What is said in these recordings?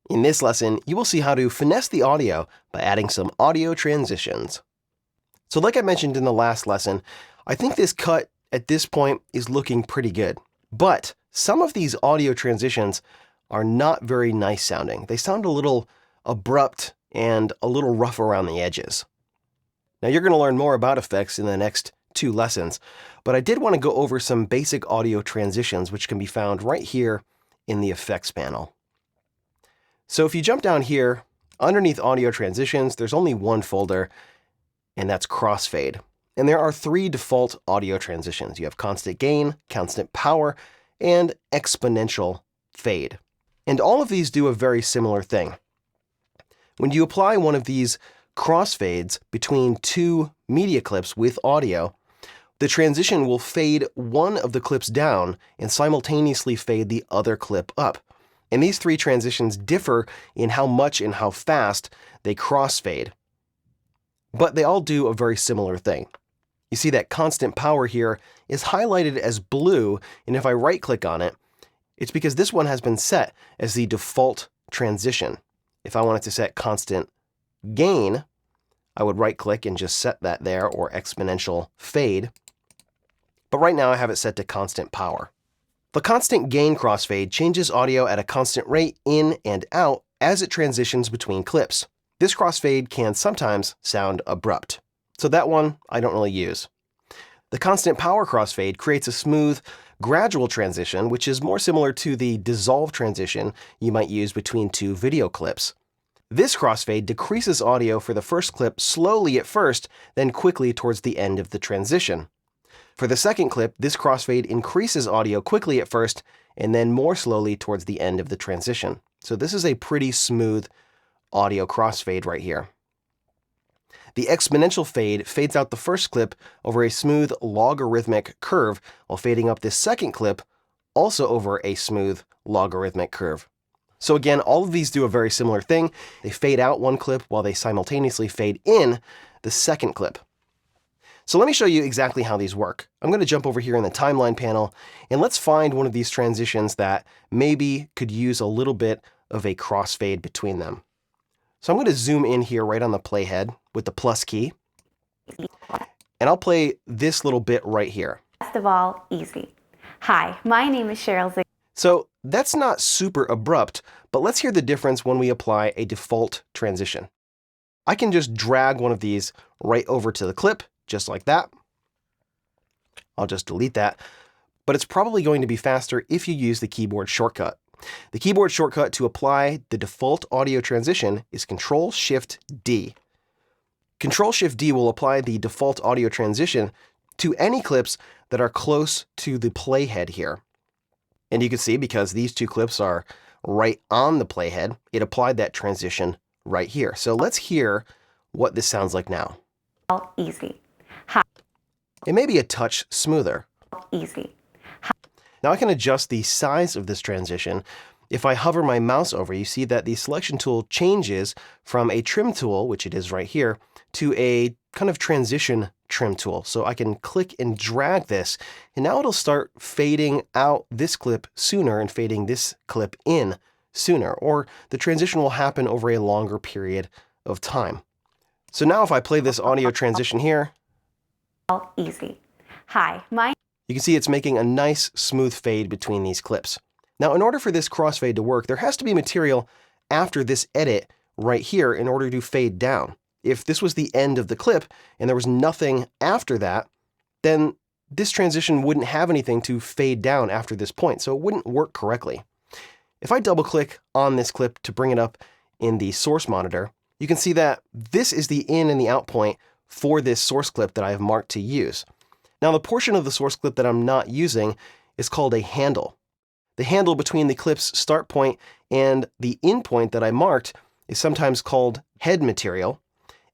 In this lesson, you will see how to finesse the audio by adding some audio transitions. So like I mentioned in the last lesson, I think this cut at this point is looking pretty good. But some of these audio transitions are not very nice sounding. They sound a little abrupt and a little rough around the edges. Now you're going to learn more about effects in the next 2 lessons, but I did want to go over some basic audio transitions which can be found right here in the effects panel. So if you jump down here, underneath audio transitions, there's only one folder, and that's crossfade. And there are 3 default audio transitions. You have constant gain, constant power, and exponential fade. And all of these do a very similar thing. When you apply one of these crossfades between 2 media clips with audio, the transition will fade one of the clips down and simultaneously fade the other clip up. And these 3 transitions differ in how much and how fast they crossfade. But they all do a very similar thing. You see that constant power here is highlighted as blue, and if I right-click on it, it's because this one has been set as the default transition. If I wanted to set constant gain, I would right-click and just set that there, or exponential fade. But right now I have it set to constant power. The constant gain crossfade changes audio at a constant rate in and out as it transitions between clips. This crossfade can sometimes sound abrupt, so that one I don't really use. The constant power crossfade creates a smooth, gradual transition, which is more similar to the dissolve transition you might use between 2 video clips. This crossfade decreases audio for the first clip slowly at first, then quickly towards the end of the transition. For the second clip, this crossfade increases audio quickly at first, and then more slowly towards the end of the transition. So this is a pretty smooth audio crossfade right here. The exponential fade fades out the first clip over a smooth logarithmic curve, while fading up this second clip also over a smooth logarithmic curve. So again, all of these do a very similar thing. They fade out one clip while they simultaneously fade in the second clip. So let me show you exactly how these work. I'm going to jump over here in the timeline panel, and let's find one of these transitions that maybe could use a little bit of a crossfade between them. So I'm going to zoom in here right on the playhead with the plus key, and I'll play this little bit right here. Best of all, easy. Hi, my name is Cheryl Zig. So that's not super abrupt, but let's hear the difference when we apply a default transition. I can just drag one of these right over to the clip, just like that. I'll just delete that, but it's probably going to be faster if you use the keyboard shortcut. The keyboard shortcut to apply the default audio transition is Control-Shift-D. Control-Shift-D will apply the default audio transition to any clips that are close to the playhead here. And you can see, because these 2 clips are right on the playhead, it applied that transition right here. So let's hear what this sounds like now. Easy. It may be a touch smoother. Easy. Now I can adjust the size of this transition. If I hover my mouse over, you see that the selection tool changes from a trim tool, which it is right here, to a kind of transition trim tool. So I can click and drag this, and now it'll start fading out this clip sooner and fading this clip in sooner, or the transition will happen over a longer period of time. So now if I play this audio transition here, Easy. Hi, you can see it's making a nice smooth fade between these clips. Now in order for this crossfade to work, there has to be material after this edit right here in order to fade down. If this was the end of the clip and there was nothing after that, then this transition wouldn't have anything to fade down after this point, so it wouldn't work correctly. If I double click on this clip to bring it up in the source monitor, you can see that this is the in and the out point for this source clip that I have marked to use. Now the portion of the source clip that I'm not using is called a handle. The handle between the clip's start point and the in point that I marked is sometimes called head material,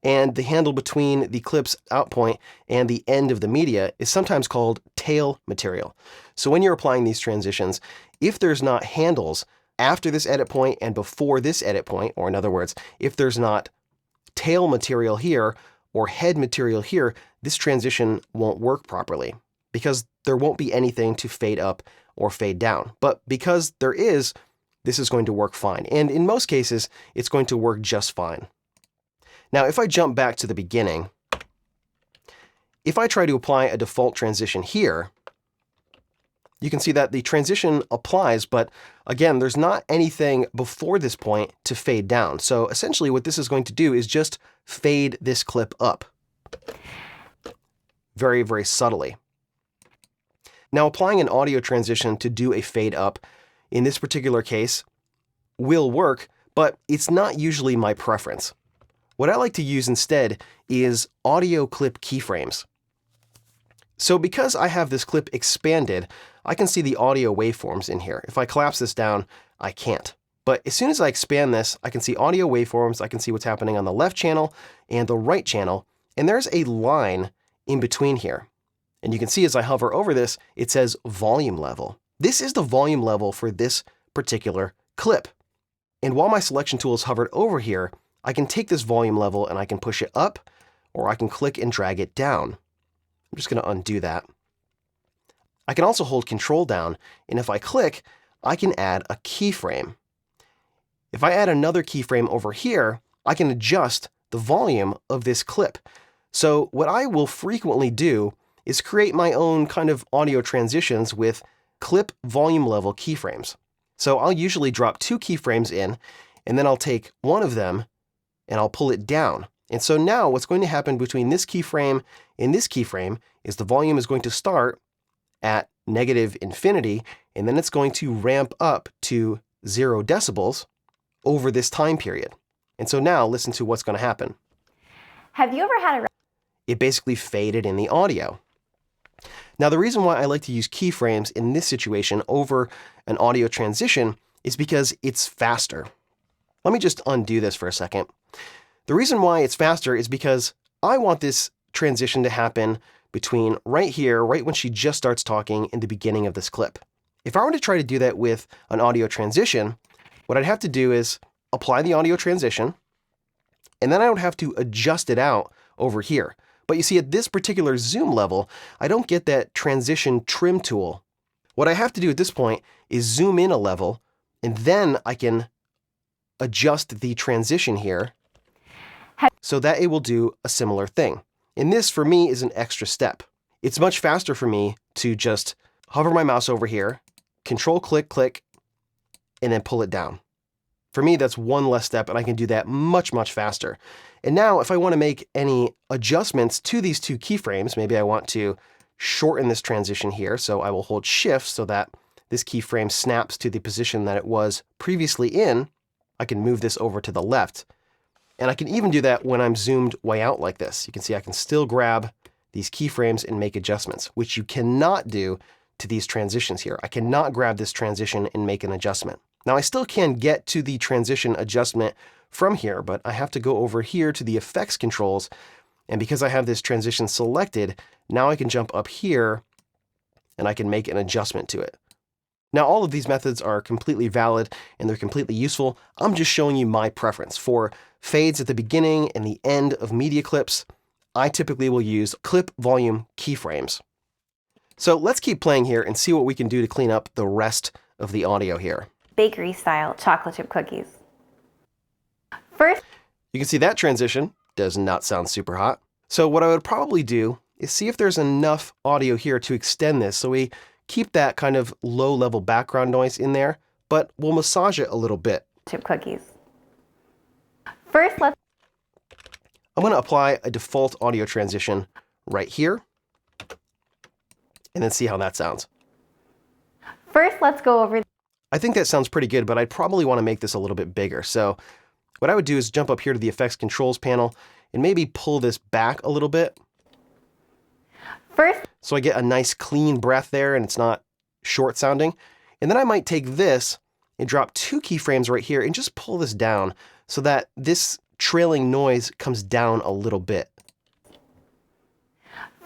and the handle between the clip's out point and the end of the media is sometimes called tail material. So when you're applying these transitions, if there's not handles after this edit point and before this edit point, or in other words, if there's not tail material here or head material here, this transition won't work properly because there won't be anything to fade up or fade down. But because there is, this is going to work fine. And in most cases, it's going to work just fine. Now, if I jump back to the beginning, if I try to apply a default transition here, you can see that the transition applies, but again, there's not anything before this point to fade down. So essentially what this is going to do is just fade this clip up very, very subtly. Now, applying an audio transition to do a fade up in this particular case will work, but it's not usually my preference. What I like to use instead is audio clip keyframes. So because I have this clip expanded, I can see the audio waveforms in here. If I collapse this down, I can't. But as soon as I expand this, I can see audio waveforms, I can see what's happening on the left channel and the right channel, and there's a line in between here. And you can see as I hover over this, it says volume level. This is the volume level for this particular clip. And while my selection tool is hovered over here, I can take this volume level and I can push it up, or I can click and drag it down. I'm just going to undo that. I can also hold Control down, and if I click, I can add a keyframe. If I add another keyframe over here, I can adjust the volume of this clip. So what I will frequently do is create my own kind of audio transitions with clip volume level keyframes. So I'll usually drop 2 keyframes in, and then I'll take one of them and I'll pull it down. And so now what's going to happen between this keyframe and this keyframe is the volume is going to start at -infinity, and then it's going to ramp up to 0 decibels over this time period. And so now listen to what's going to happen. Have you ever had a... It basically faded in the audio. Now, the reason why I like to use keyframes in this situation over an audio transition is because it's faster. Let me just undo this for a second. The reason why it's faster is because I want this transition to happen between right here, right when she just starts talking, in the beginning of this clip. If I were to try to do that with an audio transition, what I'd have to do is apply the audio transition, and then I would have to adjust it out over here. But you see, at this particular zoom level, I don't get that transition trim tool. What I have to do at this point is zoom in a level, and then I can adjust the transition here so that it will do a similar thing. And this, for me, is an extra step. It's much faster for me to just hover my mouse over here, Control click, click, and then pull it down. For me, that's one less step, and I can do that much, much faster. And now, if I want to make any adjustments to these 2 keyframes, maybe I want to shorten this transition here, so I will hold Shift so that this keyframe snaps to the position that it was previously in. I can move this over to the left. And I can even do that when I'm zoomed way out like this. You can see I can still grab these keyframes and make adjustments, which you cannot do to these transitions here. I cannot grab this transition and make an adjustment. Now, I still can get to the transition adjustment from here, but I have to go over here to the effects controls. And because I have this transition selected, now I can jump up here and I can make an adjustment to it. Now, all of these methods are completely valid and they're completely useful. I'm just showing you my preference. For fades at the beginning and the end of media clips, I typically will use clip volume keyframes. So let's keep playing here and see what we can do to clean up the rest of the audio here. bakery style chocolate chip cookies. First, you can see that transition does not sound super hot. So what I would probably do is see if there's enough audio here to extend this so we keep that kind of low-level background noise in there, but we'll massage it a little bit. Chip cookies. First, I'm going to apply a default audio transition right here, and then see how that sounds. First, let's go over... I think that sounds pretty good, but I'd probably want to make this a little bit bigger. So what I would do is jump up here to the Effects Controls panel and maybe pull this back a little bit. First, so I get a nice clean breath there and it's not short sounding. And then I might take this and drop 2 keyframes right here and just pull this down so that this trailing noise comes down a little bit.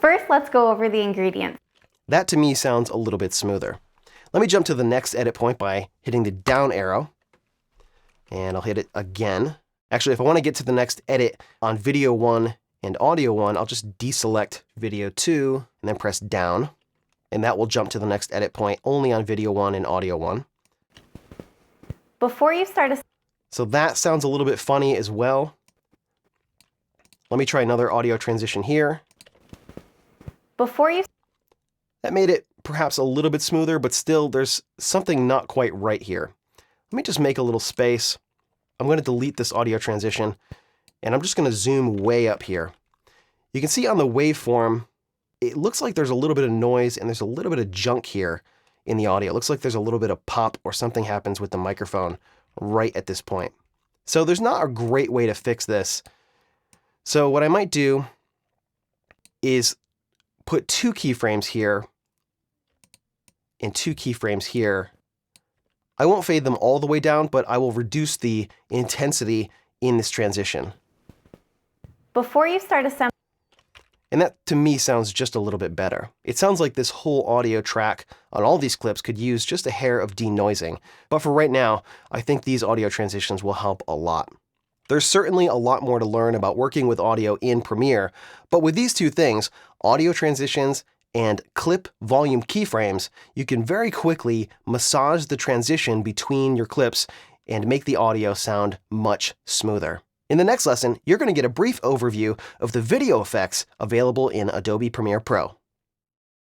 First, let's go over the ingredients. That to me sounds a little bit smoother. Let me jump to the next edit point by hitting the down arrow, and I'll hit it again. Actually, if I want to get to the next edit on video 1 and audio 1, I'll just deselect video 2 and then press down, and that will jump to the next edit point only on video 1 and audio 1. Before you start a So that sounds a little bit funny as well. Let me try another audio transition here. before you That made it perhaps a little bit smoother, but still there's something not quite right here. Let me just make a little space. I'm going to delete this audio transition, and I'm just going to zoom way up here. You can see on the waveform, it looks like there's a little bit of noise and there's a little bit of junk here in the audio. It looks like there's a little bit of pop or something happens with the microphone right at this point. So there's not a great way to fix this. So what I might do is put 2 keyframes here and 2 keyframes here. I won't fade them all the way down, but I will reduce the intensity in this transition. before you start assembling And that, to me, sounds just a little bit better. It sounds like this whole audio track on all these clips could use just a hair of denoising. But for right now, I think these audio transitions will help a lot. There's certainly a lot more to learn about working with audio in Premiere, but with these 2 things, audio transitions and clip volume keyframes, you can very quickly massage the transition between your clips and make the audio sound much smoother. In the next lesson, you're going to get a brief overview of the video effects available in Adobe Premiere Pro.